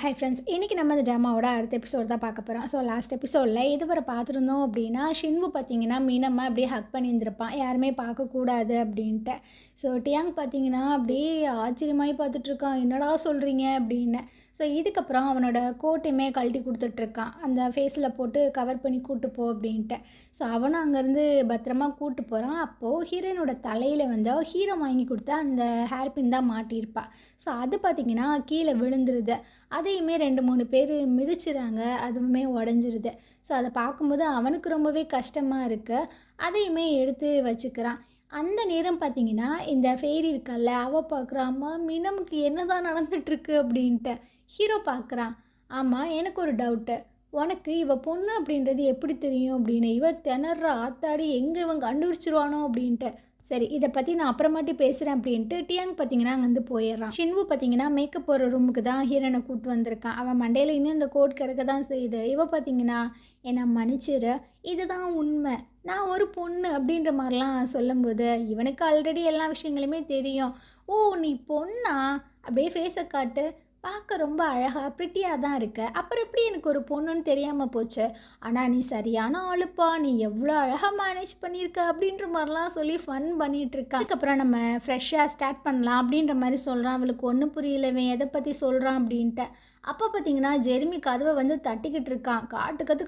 Hi friends, இன்றைக்கி நம்ம இந்த ட்ராமாவோட அடுத்த எபிசோட் தான் பார்க்க போகிறோம். ஸோ லாஸ்ட் எபிசோடில் இதுவரை பார்த்துருந்தோம் அப்படின்னா, ஷின்வு பார்த்திங்கன்னா மீனம்மா அப்படியே ஹக் பண்ணியிருந்திருப்பான், யாருமே பார்க்கக்கூடாது அப்படின்ட்டு. ஸோ டியாங் பார்த்திங்கன்னா அப்படியே ஆச்சரியமாகி பார்த்துட்ருக்கான், என்னடா சொல்கிறீங்க அப்படின்னு. ஸோ இதுக்கப்புறம் அவனோட கோட்டையுமே கழட்டி கொடுத்துட்ருக்கான், அந்த ஃபேஸில் போட்டு கவர் பண்ணி கூட்டு போ அப்படின்ட்டு. ஸோ அவனும் அங்கேருந்து பத்திரமா கூட்டு போகிறான். அப்போது ஹீரோயினோட தலையில் வந்து ஹீரோ வாங்கி கொடுத்தா அந்த ஹேர் பின் தான் மாட்டியிருப்பாள். ஸோ அது பார்த்திங்கன்னா கீழே விழுந்துருது. அதையுமே 2-3 பேர் மிதிச்சிறாங்க, அதுவுமே உடஞ்சிருது. ஸோ அதை பார்க்கும்போது அவனுக்கு ரொம்பவே கஷ்டமாக இருக்குது. அதையுமே எடுத்து வச்சுக்கிறான். அந்த நேரம் பார்த்திங்கன்னா இந்த ஃபேரி இருக்கல்ல, அவள் பார்க்குறான், அம்மா மினமுக்கு என்ன தான் நடந்துகிட்ருக்கு அப்படின்ட்டு. ஹீரோ பார்க்குறான், ஆமாம் எனக்கு ஒரு டவுட்டு, உனக்கு இவ பொண்ணு அப்படின்றது எப்படி தெரியும் அப்படின்னு. இவ திணற ஆத்தாடி, எங்கே இவன் கண்டுபிடிச்சிருவானோ அப்படின்ட்டு. சரி, இதை பற்றி நான் அப்புறமாட்டி பேசுகிறேன் அப்படின்ட்டு டியாங் பார்த்திங்கன்னா அங்கேருந்து போயிடுறான். ஷின்வு பார்த்திங்கன்னா மேக்கப் போடுற ரூமுக்கு தான் ஹீரோனை கூப்பிட்டு வந்திருக்கான். அவன் மண்டையில் இன்னும் இந்த கோட் கிடக்க தான் செய்யுது. இவ பார்த்திங்கன்னா, என்னை மன்னிச்சிரு, இதுதான் உண்மை, நான் ஒரு பொண்ணு அப்படின்ற மாதிரிலாம் சொல்லும்போது இவனுக்கு ஆல்ரெடி எல்லா விஷயங்களுமே தெரியும். ஓ நீ பொண்ணா, அப்படியே ஃபேஸை காட்டு, பார்க்க ரொம்ப அழகாக ப்ரிட்டியாக தான் இருக்க, அப்புறம் எப்படி எனக்கு ஒரு பொண்ணுன்னு தெரியாமல் போச்சு, ஆனால் நீ சரியான ஆளுப்பா, நீ எவ்வளோ அழகாக மேனேஜ் பண்ணியிருக்க அப்படின்ற மாதிரிலாம் சொல்லி ஃபன் பண்ணிகிட்ருக்கான். அதுக்கப்புறம் நம்ம ஃப்ரெஷ்ஷாக ஸ்டார்ட் பண்ணலாம் அப்படின்ற மாதிரி சொல்கிறான். அவளுக்கு ஒன்றும் புரியலவன் எதை பற்றி சொல்கிறான் அப்படின்ட்டு. அப்போ பார்த்தீங்கன்னா ஜெர்மி கதவை வந்து தட்டிக்கிட்டு இருக்கான்,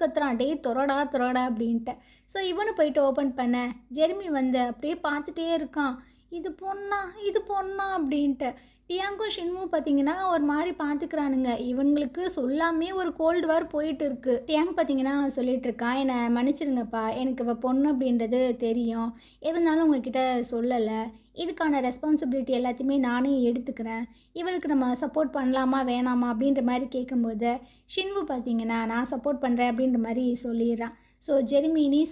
கத்துறான், டே தொரடா அப்படின்ட்டு. ஸோ இவனு போயிட்டு ஓப்பன் பண்ண ஜெர்மி வந்து அப்படியே பார்த்துட்டே இருக்கான், இது பொண்ணா அப்படின்ட்டு. டியாங்கும் ஷின்மும் பார்த்தீங்கன்னா ஒரு மாதிரி பார்த்துக்கிறானுங்க. இவங்களுக்கு சொல்லாமே ஒரு கோல்டு வார் போயிட்டு இருக்கு. டியாங் பார்த்தீங்கன்னா சொல்லிட்டு இருக்கான், என்னை மன்னிச்சிருங்கப்பா, எனக்கு இப்போ பொண்ணு அப்படின்றது தெரியும், இருந்தாலும் உங்ககிட்ட சொல்லலை, இதுக்கான ரெஸ்பான்சிபிலிட்டி எல்லாத்தையுமே நானே எடுத்துக்கிறேன், இவளுக்கு நம்ம சப்போர்ட் பண்ணலாமா வேணாமா அப்படின்ற மாதிரி கேட்கும்போது ஷின்வு பார்த்தீங்கன்னா நான் சப்போர்ட் பண்ணுறேன் அப்படின்ற மாதிரி சொல்லிடுறான். ஸோ ஜெர்மி நீ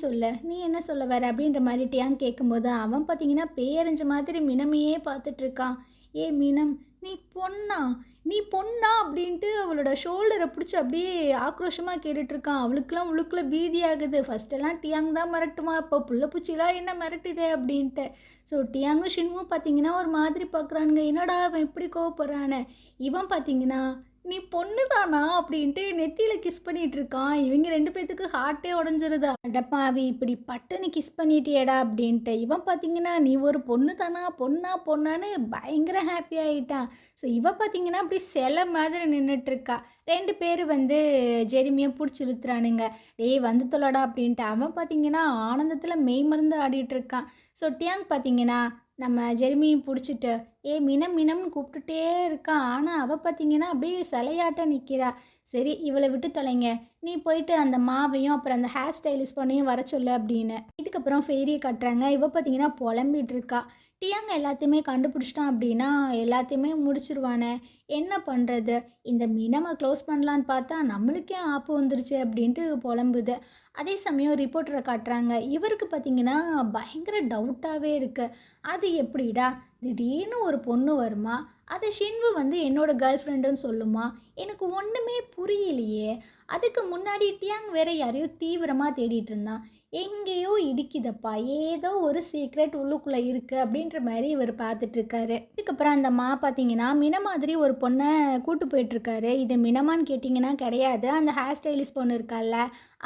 நீ என்ன சொல்ல வர அப்படின்ற மாதிரி டியாங் கேட்கும்போது அவன் பார்த்தீங்கன்னா பேரஞ்ச மாதிரி மினமையே பார்த்துட்ருக்கான். ஏ மீனம், நீ பொண்ணா அப்படின்ட்டு அவளோட ஷோல்டரை பிடிச்சி அப்படியே ஆக்ரோஷமாக கேட்டுட்ருக்கான். அவளுக்குலாம் உள்ளுக்குள்ளே பீதியாகுது. ஃபஸ்ட்டெல்லாம் டியாங் தான் மிரட்டுமா, இப்போ புள்ளப்பூச்சிலாம் என்ன மிரட்டுதே அப்படின்ட்டு. ஸோ டியாங்கும் ஷின்வும் பார்த்தீங்கன்னா ஒரு மாதிரி பார்க்குறானுங்க, என்னடா அவன் இப்படி கோவப்படுறானே. இவன் பார்த்தீங்கன்னா நீ பொண்ணு தானா அப்படின்ட்டு நெத்தியில் கிஸ் பண்ணிகிட்டு இருக்கான். இவங்க 2 பேர்த்துக்கு ஹார்ட்டே உடஞ்சிருதா. அடப்பாவி, இப்படி பட்டுன்னு கிஸ் பண்ணிட்டியடா அப்படின்ட்டு. இவன் பார்த்தீங்கன்னா நீ ஒரு பொண்ணு தானா, பொண்ணான்னு பயங்கர ஹாப்பி ஆகிட்டான். ஸோ இவன் பார்த்தீங்கன்னா அப்படி சிலை மாதிரி நின்றுட்டுருக்கா. 2 பேர் வந்து ஜெரிமியை பிடிச்சி இழுத்துறானுங்க, டேய் வந்து தொலைடா அப்படின்ட்டு. அவன் பார்த்தீங்கன்னா ஆனந்தத்தில் மெய் மருந்து ஆடிட்டுருக்கான். ஸோ டியாங் பார்த்தீங்கன்னா நம்ம ஜெர்மியும் பிடிச்சிட்டு மினம்னு கூப்பிட்டுட்டே இருக்கான். ஆனால் அவள் பார்த்தீங்கன்னா அப்படியே சிலையாட்ட நிற்கிறா. சரி, இவளை விட்டு தொலைங்க, நீ போயிட்டு அந்த மாவையும் அப்புறம் அந்த ஹேர் ஸ்டைலிஸ்ட் பண்ணியும் வர சொல்லு அப்படின்னு. இதுக்கப்புறம் ஃபேரியை கட்டுறாங்க. இவள் பார்த்தீங்கன்னா புலம்பிகிட்டு இருக்கா. டியாங்க எல்லாத்தையுமே கண்டுபிடிச்சிட்டான் அப்படின்னா எல்லாத்தையுமே முடிச்சிருவானே, என்ன பண்ணுறது, இந்த மினமை க்ளோஸ் பண்ணலான்னு பார்த்தா நம்மளுக்கே ஆப்பு வந்துருச்சு அப்படின்ட்டு புலம்புது. அதே சமயம் ரிப்போர்ட்டரை காட்டுறாங்க. இவருக்கு பார்த்திங்கன்னா பயங்கர டவுட்டாகவே இருக்குது. அது எப்படிடா திடீர்னு ஒரு பொண்ணு வருமா, அதை ஷின்வு வந்து என்னோட கேர்ள் ஃப்ரெண்டுன்னு சொல்லுமா, எனக்கு ஒன்றுமே புரியலையே. அதுக்கு முன்னாடி டியாங் வேற யாரையோ தீவிரமாக தேடிட்டு இருந்தான், எங்கேயோ இடிக்குதப்பா, ஏதோ ஒரு சீக்ரெட் உள்ளுக்குள்ளே இருக்குது அப்படின்ற மாதிரி இவர் பார்த்துட்ருக்காரு. இதுக்கப்புறம் அந்த பார்த்தீங்கன்னா மின மாதிரி ஒரு பொண்ணை கூட்டு போயிட்டுருக்காரு. இது மினமான்னு கேட்டிங்கன்னா கிடையாது, அந்த ஹேர் ஸ்டைலிஸ்ட் பொண்ணு இருக்கால்ல,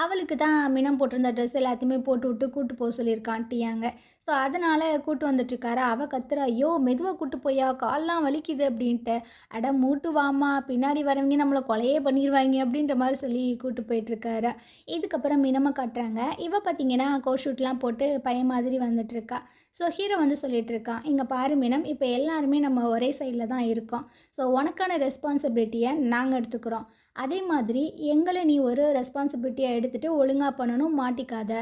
அவளுக்கு தான் மினம் போட்டிருந்த ட்ரெஸ் எல்லாத்தையுமே போட்டு விட்டு கூட்டு போக சொல்லியிருக்கான் டியாங்க. ஸோ அதனால் கூட்டு வந்துட்டுருக்காரு. அவள் கத்துறா, ஐயோ மெதுவாக கூட்டு போயா, கால்லாம் வலிக்குது அப்படின்ட்டு. அட மூட்டு வாமா, பின்னாடி வரவங்க நம்மளை கொலையே பண்ணிடுவாங்க அப்படின்ற மாதிரி சொல்லி கூட்டு போயிட்டுருக்காரு. இதுக்கப்புறம் மினமை காட்டுறாங்க. இவள் பார்த்தீங்கன்னா கோஷூட்லாம் போட்டு பையன் மாதிரி வந்துட்டுருக்கா. ஸோ ஹீரோ வந்து சொல்லிகிட்டு இருக்கான், இங்கே பாரு மினம், இப்போ எல்லாருமே நம்ம ஒரே சைடில் தான் இருக்கோம். ஸோ உனக்கான ரெஸ்பான்சிபிலிட்டியை நாங்கள் எடுத்துக்கிறோம், அதே மாதிரி எங்களை நீ ஒரு ரெஸ்பான்சிபிலிட்டியாக எடுத்துகிட்டு ஒழுங்காக பண்ணணும், மாட்டிக்காத.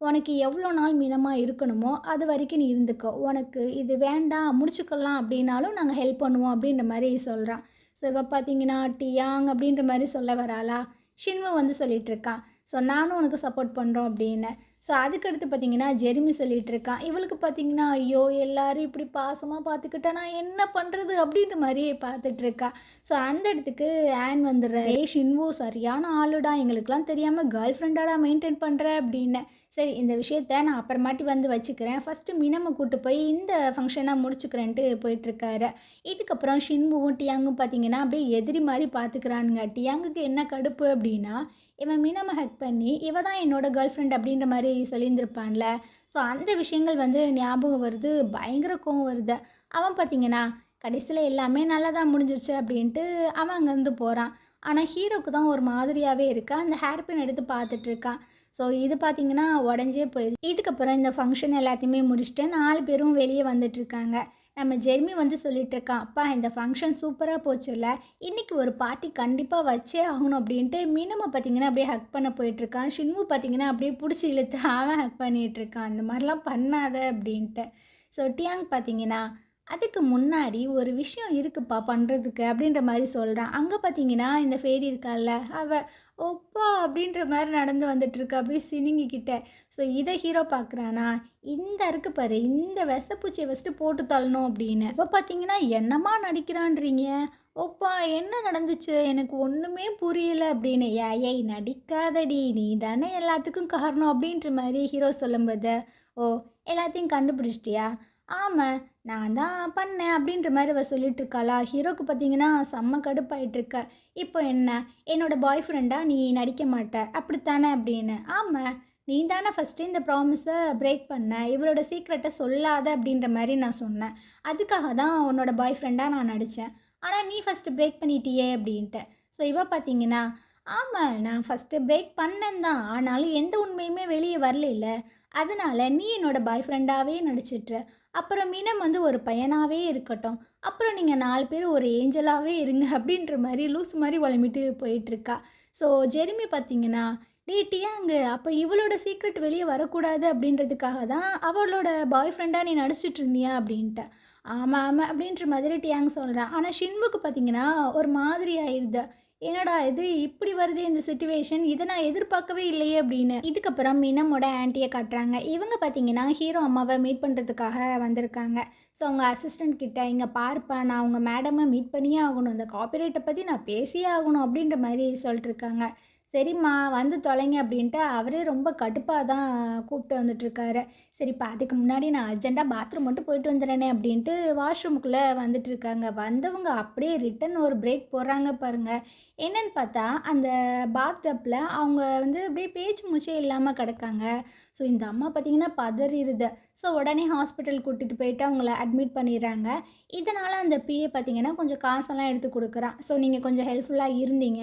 உனக்கு எவ்வளோ நாள் மினமாக இருக்கணுமோ அது வரைக்கும் நீ இருந்துக்கோ, உனக்கு இது வேண்டாம் முடிச்சுக்கலாம் அப்படின்னாலும் நாங்கள் ஹெல்ப் பண்ணுவோம் அப்படின்ற மாதிரி சொல்கிறான். ஸோ இப்போ பார்த்தீங்கன்னா டியாங் அப்படின்ற மாதிரி சொல்ல வராளா. ஷின்வு வந்து சொல்லிகிட்டு இருக்கான், ஸோ நானும் உனக்கு சப்போர்ட் பண்ணுறோம் அப்படின்னு. ஸோ அதுக்கடுத்து பார்த்தீங்கன்னா ஜெரிமி சொல்லிட்டு இருக்கான். இவளுக்கு பார்த்தீங்கன்னா, ஐயோ! எல்லாரும் இப்படி பாசமாக பார்த்துக்கிட்டா நான் என்ன பண்ணுறது அப்படின்ற மாதிரி பார்த்துட்ருக்கா. ஸோ அந்த இடத்துக்கு ஆன் வந்துடுறா. ஏய் ஷின்வோ சரியான ஆளுடா, எங்களுக்கெல்லாம் தெரியாமல் கேர்ள் ஃப்ரெண்டாடா மெயின்டைன் பண்ணுற அப்படின்னு. சரி இந்த விஷயத்த நான் அப்புறமாட்டி வந்து வச்சுக்கிறேன், ஃபஸ்ட்டு மினமை கூட்டு போய் இந்த ஃபங்க்ஷனாக முடிச்சுக்கிறேன்ட்டு போயிட்டுருக்காரு. இதுக்கப்புறம் ஷின்வுவும் டியாங்கும் பார்த்தீங்கன்னா அப்படியே எதிரி மாதிரி பார்த்துக்கிறானுங்க. டியாங்குக்கு என்ன கடுப்பு அப்படின்னா, இவன் மினமை ஹக் பண்ணி இவ தான் என்னோட கேர்ள் ஃப்ரெண்ட் அப்படின்ற மாதிரி சொல்லியிருந்திருப்பான்ல. ஸோ அந்த விஷயங்கள் வந்து ஞாபகம் வருது, பயங்கர கோவம் வருது. அவன் பார்த்தீங்கன்னா கடைசியில் எல்லாமே நல்லா தான் முடிஞ்சிருச்சு அப்படின்ட்டு அவன் அங்கேருந்து போகிறான். ஆனால் ஹீரோக்கு தான் ஒரு மாதிரியாகவே இருக்கா. அந்த ஹேர் பின் எடுத்து பார்த்துட்ருக்கான். ஸோ இது பார்த்திங்கன்னா உடஞ்சே போயிடுது. இதுக்கப்புறம் இந்த ஃபங்க்ஷன் எல்லாத்தையுமே முடிச்சுட்டு 4 பேரும் வெளியே வந்துட்டுருக்காங்க. நம்ம ஜெர்மி வந்து சொல்லிகிட்ருக்கான், அப்பா இந்த ஃபங்க்ஷன் சூப்பராக போச்சுல்ல, இன்றைக்கி ஒரு பார்ட்டி கண்டிப்பாக வச்சே ஆகணும் அப்படின்ட்டு மினமை பார்த்திங்கன்னா அப்படியே ஹக் பண்ண போயிட்டுருக்கான். ஷின்வு பார்த்திங்கன்னா அப்படியே பிடிச்சி இழுத்து அவன் ஹக் பண்ணிகிட்ருக்கான். அந்த மாதிரிலாம் பண்ணாத அப்படின்ட்டு. ஸோ டியாங் பார்த்திங்கன்னா அதுக்கு முன்னாடி ஒரு விஷயம் இருக்குப்பா பண்ணுறதுக்கு அப்படின்ற மாதிரி சொல்கிறான். அங்கே பார்த்தீங்கன்னா இந்த ஃபேரி இருக்கால அவள் ஒப்பா அப்படின்ற மாதிரி நடந்து வந்துட்டுருக்கு அப்படியே சினிங்கிக்கிட்ட. ஸோ இதை ஹீரோ பார்க்குறானா, இந்த இருக்கு பாரு இந்த விஷப்பூச்சியை ஃபஸ்ட்டு போட்டு தள்ளணும் அப்படின்னு. இப்போ பார்த்தீங்கன்னா என்னம்மா நடிக்கிறான்றீங்க, ஒப்பா என்ன நடந்துச்சு எனக்கு ஒன்றுமே புரியல அப்படின்னு. ஏய் நடிக்காதடி, நீ தானே எல்லாத்துக்கும் காரணம் அப்படின்ற மாதிரி ஹீரோ சொல்லும்போது, ஓ எல்லாத்தையும் கண்டுபிடிச்சிட்டியா, ஆமாம் நான் தான் பண்ணேன் அப்படின்ற மாதிரி அவள் சொல்லிட்டு இருக்காளா. ஹீரோக்கு பார்த்தீங்கன்னா செம்ம கடுப்பாயிட்டிருக்க. இப்போ என்ன என்னோட பாய் ஃப்ரெண்டாக நீ நடிக்க மாட்ட அப்படித்தானே அப்படின்னு. ஆமாம் நீ தானே ஃபஸ்ட்டு இந்த ப்ராமிஸை பிரேக் பண்ண, இவளோட சீக்ரெட்டை சொல்லாத அப்படின்ற மாதிரி நான் சொன்னேன். அதுக்காக தான் உன்னோட பாய் ஃப்ரெண்டாக நான் நடித்தேன். ஆனால் நீ ஃபஸ்ட்டு பிரேக் பண்ணிட்டியே அப்படின்ட்டு. ஸோ இவ பார்த்தீங்கன்னா ஆமாம் நான் ஃபஸ்ட்டு பிரேக் பண்ணேன் தான், ஆனாலும் எந்த உண்மையுமே வெளியே வரல, அதனால் நீ என்னோடய பாய் ஃப்ரெண்டாகவே நடிச்சிட்ரு. அப்புறம் மினம் வந்து ஒரு பையனாகவே இருக்கட்டும், அப்புறம் நீங்கள் 4 பேர் ஒரு ஏஞ்சலாகவே இருங்க அப்படின்ற மாதிரி லூஸ் மாதிரி வளமிட்டு போயிட்டுருக்கா. ஸோ ஜெரிமி பார்த்தீங்கன்னா டியாங்கு அப்போ இவளோட சீக்ரெட் வெளியே வரக்கூடாது அப்படின்றதுக்காக தான் அவளோட பாய் ஃப்ரெண்டாக நீ நடிச்சிட்டு இருந்தியா அப்படின்ட்டு. ஆமாம் ஆமாம் அப்படின்ற மாதிரி டியாங் சொல்கிறான். ஆனால் ஷின்வுக்கு பார்த்தீங்கன்னா ஒரு மாதிரி ஆயிடுது. என்னடா இது இப்படி வருது இந்த சிச்சுவேஷன், இதை நான் எதிர்பார்க்கவே இல்லையே அப்படின்னு. இதுக்கப்புறம் மினமோட ஆன்ட்டியை காட்டுறாங்க. இவங்க பார்த்தீங்கன்னா ஹீரோ அம்மாவை மீட் பண்ணுறதுக்காக வந்திருக்காங்க. ஸோ அவங்க அசிஸ்டண்ட் கிட்ட, இங்கே பார்ப்பா நான் அவங்க மேடமை மீட் பண்ணியே ஆகணும், இந்த காப்பிரைட்டை பற்றி நான் பேசியே ஆகணும் அப்படின்ற மாதிரி சொல்லிட்டுருக்காங்க. சரிம்மா வந்து தொலைங்க அப்படின்ட்டு அவரே ரொம்ப கடுப்பாக தான் கூப்பிட்டு வந்துட்டுருக்காரு. சரிப்பா அதுக்கு முன்னாடி நான் அர்ஜெண்ட்டாக பாத்ரூம் மட்டும் போயிட்டு வந்துடுறேனே அப்படின்ட்டு வாஷ்ரூமுக்குள்ளே வந்துட்டுருக்காங்க. வந்தவங்க அப்படியே ரிட்டன் ஒரு பிரேக் போடுறாங்க பாருங்கள். என்னென்னு பார்த்தா அந்த பாத் டப்பில் அவங்க வந்து அப்படியே பேச்சு மூச்சே இல்லாமல் கிடக்காங்க. ஸோ இந்த அம்மா பார்த்திங்கன்னா பதறிடுது. ஸோ உடனே ஹாஸ்பிட்டல் கூட்டிகிட்டு போயிட்டு அவங்கள அட்மிட் பண்ணிடுறாங்க. இதனால் அந்த பிஏ பார்த்திங்கன்னா கொஞ்சம் காசெல்லாம் எடுத்து கொடுக்குறான். ஸோ நீங்கள் கொஞ்சம் ஹெல்ப்ஃபுல்லாக இருந்தீங்க,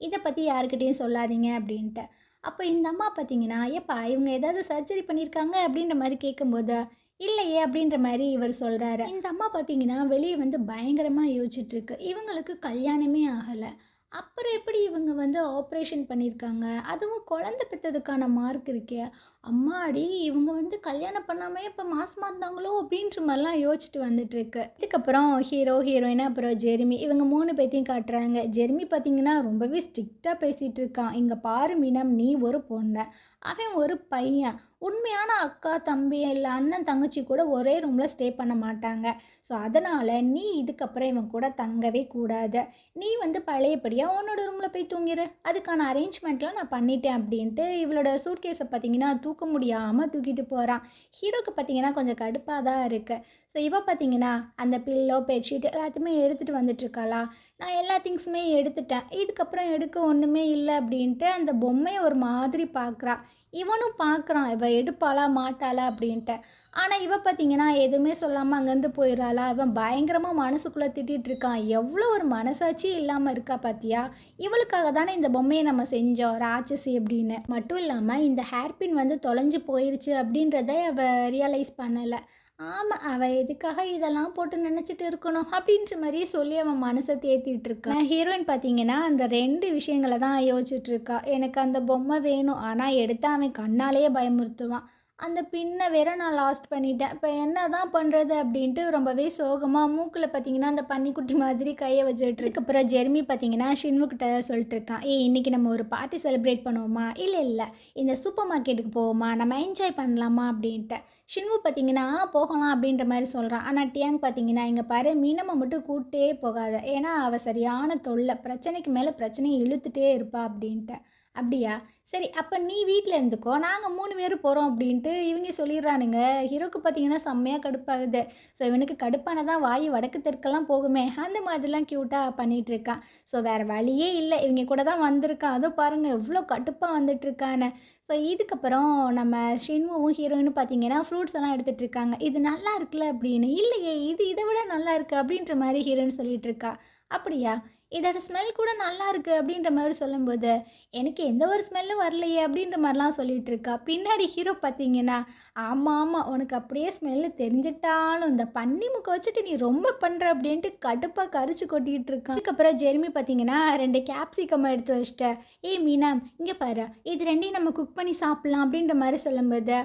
இதை பற்றி யாருக்கிட்டேயும் சொல்லாதீங்க அப்படின்ட்டு. அப்போ இந்த அம்மா பார்த்திங்கன்னா ஏப்பா இவங்க ஏதாவது சர்ஜரி பண்ணியிருக்காங்க அப்படின்ற மாதிரி கேட்கும்போது இல்லையே அப்படின்ற மாதிரி இவர் சொல்கிறாரு. இந்த அம்மா பார்த்திங்கன்னா வெளியே வந்து பயங்கரமாக யோசிச்சுட்ருக்கு. இவங்களுக்கு கல்யாணமே ஆகலை, அப்புறம் எப்படி இவங்க வந்து ஆப்ரேஷன் பண்ணியிருக்காங்க, அதுவும் குழந்தை பெற்றதுக்கான மார்க் இருக்கே, அம்மாடி இவங்க வந்து கல்யாணம் பண்ணாமல் இப்போ மாசமாக இருந்தாங்களோ அப்படின்ற மாதிரிலாம் யோசிச்சுட்டு வந்துட்டுருக்கு. இதுக்கப்புறம் ஹீரோ ஹீரோயின் அப்புறம் ஜெர்மி இவங்க 3 பேர்த்தையும் காட்டுறாங்க. ஜெர்மி பார்த்திங்கன்னா ரொம்பவே ஸ்ட்ரிக்டாக பேசிகிட்டு இருக்கான். இங்கே பாரு மீனம், நீ ஒரு பொண்ணு, அவன் ஒரு பையன், உண்மையான அக்கா தம்பி இல்லை அண்ணன் தங்கச்சி கூட ஒரே ரூமில் ஸ்டே பண்ண மாட்டாங்க. ஸோ அதனால் நீ இதுக்கப்புறம் இவன் கூட தங்கவே கூடாது, நீ வந்து பழையபடியாக உன்னோட ரூமில் போய் தூங்கிடு, அதுக்கான அரேஞ்ச்மெண்ட்லாம் நான் பண்ணிட்டேன் அப்படின்ட்டு இவளோட சூட்கேஸை பார்த்திங்கன்னா தூக்க முடியாமல் தூக்கிட்டு போகிறான். ஹீரோக்கு பார்த்திங்கன்னா கொஞ்சம் கடுப்பாக தான் இருக்குது. ஸோ இவ பார்த்திங்கன்னா அந்த பில்லோ பெட்ஷீட் எல்லாத்தையுமே எடுத்துகிட்டு வந்துட்டுருக்காளா. நான் எல்லா திங்ஸுமே எடுத்துட்டேன், இதுக்கப்புறம் எடுக்க ஒன்றுமே இல்லை அப்படின்ட்டு அந்த பொம்மையை ஒரு மாதிரி பார்க்குறா. இவனும் பார்க்குறான் இவ எடுப்பாளா மாட்டாளா அப்படின்ட்டு. ஆனால் இவ பார்த்திங்கன்னா எதுவுமே சொல்லாமல் அங்கேருந்து போயிடறாளா. இவன் பயங்கரமாக மனசுக்குள்ளே திட்டிகிட்டு இருக்கான். எவ்வளோ ஒரு மனசாட்சி இல்லாமல் இருக்கா பார்த்தியா, இவளுக்காக தானே இந்த பொம்மையை நம்ம செஞ்சோம் ராட்சசி அப்படின்னு. மட்டும் இல்லாமல் இந்த ஹேர்பின் வந்து தொலைஞ்சு போயிடுச்சு அப்படின்றத அவள் ரியலைஸ் பண்ணலை. ஆமாம் அவள் எதுக்காக இதெல்லாம் போட்டு நினச்சிட்டு இருக்கணும் அப்படின்ற மாதிரியே சொல்லி அவன் மனசை தேத்திட்டு இருக்கான். ஹீரோயின் பார்த்தீங்கன்னா அந்த 2 விஷயங்களை தான் யோசிச்சுட்ருக்கா. எனக்கு அந்த பொம்மை வேணும், ஆனால் எடுத்து அவன் கண்ணாலேயே பயமுறுத்துவான். அந்த பின்னை வேற நான் லாஸ்ட் பண்ணிட்டேன். இப்போ என்ன தான் பண்ணுறது அப்படின்ட்டு ரொம்பவே சோகமாக மூக்கில் பார்த்தீங்கன்னா அந்த பன்னிக்குட்டி மாதிரி கையை வச்சுட்டு அதுக்கப்புறம் ஜெர்மி பார்த்தீங்கன்னா ஷின்வுக்கிட்ட சொல்லிட்டு இருக்கான், ஏய் இன்றைக்கி நம்ம ஒரு பார்ட்டி செலிப்ரேட் பண்ணுவோமா, இல்லை இல்லை இந்த சூப்பர் மார்க்கெட்டுக்கு போவோமா, நம்ம என்ஜாய் பண்ணலாமா அப்படின்ட்டு. ஷின்வு பார்த்தீங்கன்னா போகலாம் அப்படின்ற மாதிரி சொல்கிறான். ஆனால் டியாங் பார்த்தீங்கன்னா இங்கே பாரு மீனம்மை மட்டும் கூட்டே போகாத, ஏன்னா அவள் சரியான தொல்லை, பிரச்சனைக்கு மேலே பிரச்சனையை இழுத்துட்டே இருப்பா அப்படின்ட்டு. அப்படியா, சரி அப்போ நீ வீட்டில் இருந்துக்கோ, நாங்கள் 3 பேர் போகிறோம் அப்படின்ட்டு இவங்க சொல்லிடுறானுங்க. ஹீரோக்கு பார்த்தீங்கன்னா செம்மையாக கடுப்பாகுது. ஸோ இவனுக்கு கடுப்பானதான் வாய் வடக்கு தெற்கெல்லாம் போகுமே, அந்த மாதிரிலாம் க்யூட்டாக பண்ணிகிட்ருக்கான். ஸோ வேறு வழியே இல்லை, இவங்க கூட தான் வந்திருக்கான். அதுவும் பாருங்கள் எவ்வளோ கடுப்பாக வந்துட்டுருக்கான்னு. ஸோ இதுக்கப்புறம் நம்ம ஷின்வுவும் ஹீரோயினும் பார்த்தீங்கன்னா ஃப்ரூட்ஸ் எல்லாம் எடுத்துகிட்டு இருக்காங்க. இது நல்லா இருக்குல்ல அப்படின்னு. இல்லையே இது இதை விட நல்லா இருக்குது அப்படின்ற மாதிரி ஹீரோயின் சொல்லிகிட்டு இருக்கா. அப்படியா, இதோட ஸ்மெல் கூட நல்லா இருக்குது அப்படின்ற மாதிரி சொல்லும்போது எனக்கு எந்த ஒரு ஸ்மெல்லும் வரலையே அப்படின்ற மாதிரிலாம் சொல்லிகிட்டு இருக்கா. பின்னாடி ஹீரோ பார்த்தீங்கன்னா ஆமாம் ஆமாம் உனக்கு அப்படியே ஸ்மெல்லு தெரிஞ்சிட்டாலும் இந்த பன்னி முக்கை வச்சுட்டு நீ ரொம்ப பண்ணுற அப்படின்ட்டு கடுப்பாக கரிச்சு கொட்டிகிட்டு இருக்கான். அதுக்கப்புறம் ஜெர்மி பார்த்தீங்கன்னா 2 கேப்சிகம் எடுத்து வச்சிட்டேன். ஏய் மீனா இங்கே பாரு, இது ரெண்டையும் நம்ம குக் பண்ணி சாப்பிட்லாம் அப்படின்ற மாதிரி சொல்லும்போது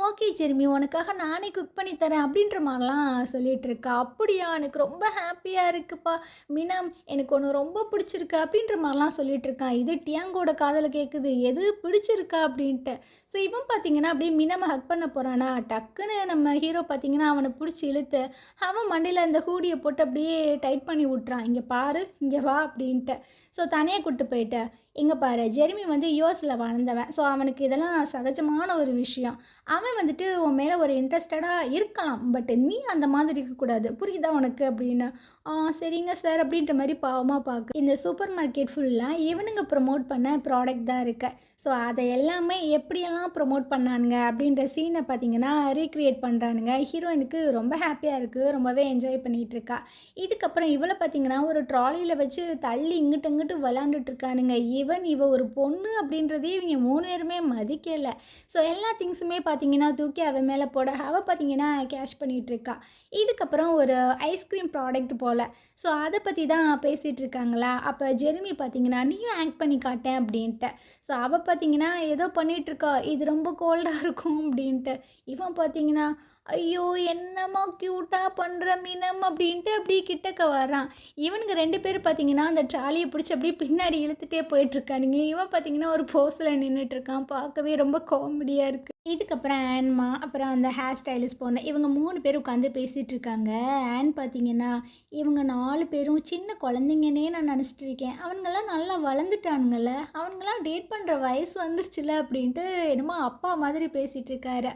ஓகே ஜெர்மி உனக்காக நானே குக் பண்ணி தரேன் அப்படின்ற மாதிரிலாம் சொல்லிகிட்டு இருக்கா. அப்படியா, எனக்கு ரொம்ப ஹாப்பியாக இருக்குப்பா மீனா, எனக்கு ஒன்று ரொம்ப பிடிச்சிருக்கு அப்படின்ற மாதிரிலாம் சொல்லிட்டு இருக்கான். இது டியாங்கோட காதலை கேட்குது, எது பிடிச்சிருக்கா அப்படின்ட்டு. ஸோ இவன் பார்த்தீங்கன்னா அப்படியே மினமை ஹக் பண்ண போகிறானா, டக்குன்னு நம்ம ஹீரோ பார்த்தீங்கன்னா அவனை பிடிச்சி இழுத்து அவன் மண்டையில் அந்த ஹூடியை போட்டு அப்படியே டைட் பண்ணி விட்றான். இங்கே பாரு இங்கே வா அப்படின்ட்டு. ஸோ தனியாக கூப்பிட்டு போயிட்டு இங்கே பாரு, ஜெர்மி வந்து யூஎஸில் வளர்ந்தவன். ஸோ அவனுக்கு இதெல்லாம் சகஜமான ஒரு விஷயம். அவன் வந்துட்டு உன் மேலே ஒரு இன்ட்ரெஸ்டடாக இருக்கலாம், பட் நீ அந்த மாதிரி இருக்கக்கூடாது, புரியுதா உனக்கு அப்படின்னு. சரிங்க சார் அப்படின்ற மாதிரி பாவமாக பார்க்க. இந்த சூப்பர் மார்க்கெட் ஃபுல்லாக இவனுங்க ப்ரொமோட் பண்ண ப்ராடக்ட் தான் இருக்கு. ஸோ அதை எல்லாமே எப்படியெல்லாம் ப்ரொமோட் பண்ணானுங்க அப்படின்ற சீனை பார்த்தீங்கன்னா ரீக்ரியேட் பண்ணுறானுங்க. ஹீரோயினுக்கு ரொம்ப ஹாப்பியாக இருக்குது, ரொம்பவே என்ஜாய் பண்ணிகிட்டு இருக்கா. இதுக்கப்புறம் இவளை பார்த்தீங்கன்னா ஒரு ட்ராலியில் வச்சு தள்ளி இங்கிட்டு இங்கிட்டு விளாண்டுட்டு இருக்கானுங்க. இவ ஒரு பொண்ணு அப்படின்றதே இவங்க 3 பேருமே மதிக்கலை. ஸோ எல்லா திங்ஸுமே பார்த்தீங்கன்னா தூக்கி அவன் மேலே போட அவள் பார்த்தீங்கன்னா கேஷ் பண்ணிகிட்ருக்கா. இதுக்கப்புறம் ஒரு ஐஸ்கிரீம் ப்ராடக்ட் போல். ஸோ அதை பற்றி தான் பேசிகிட்டு இருக்காங்களா. அப்போ ஜெர்மி பார்த்தீங்கன்னா நீயும் ஆக்ட் பண்ணி காட்டேன் அப்படின்ட்டு. ஸோ அவள் பார்த்தீங்கன்னா ஏதோ பண்ணிகிட்ருக்கா, இது ரொம்ப கோல்டாக இருக்கும் அப்படின்ட்டு. இவன் பார்த்தீங்கன்னா ஐயோ என்னம்மா க்யூட்டாக பண்ணுற மீனம் அப்படின்ட்டு அப்படியே கிட்டக்க வரான். இவனுங்க 2 பேர் பார்த்தீங்கன்னா அந்த ட்ராலியை பிடிச்சி அப்படியே பின்னாடி இழுத்துட்டே போயிட்டுருக்கானுங்க. இவன் பார்த்தீங்கன்னா ஒரு போஸில் நின்றுட்டுருக்கான், பார்க்கவே ரொம்ப காமெடியாக இருக்குது. இதுக்கப்புறம் ஆன்மா அப்புறம் அந்த ஹேர் ஸ்டைலிஸ்ட் பொண்ணு இவங்க 3 பேர் உட்காந்து பேசிகிட்டு இருக்காங்க. ஆன் பார்த்தீங்கன்னா இவங்க 4 பேரும் சின்ன குழந்தைங்கன்னே நான் நினச்சிட்டு இருக்கேன், அவனுங்கெல்லாம் நல்லா வளர்ந்துட்டானுங்கள, அவனுங்கெல்லாம் டேட் பண்ணுற வயசு வந்துருச்சுல அப்படின்ட்டு என்னமோ அப்பா மாதிரி பேசிகிட்டு இருக்காரு.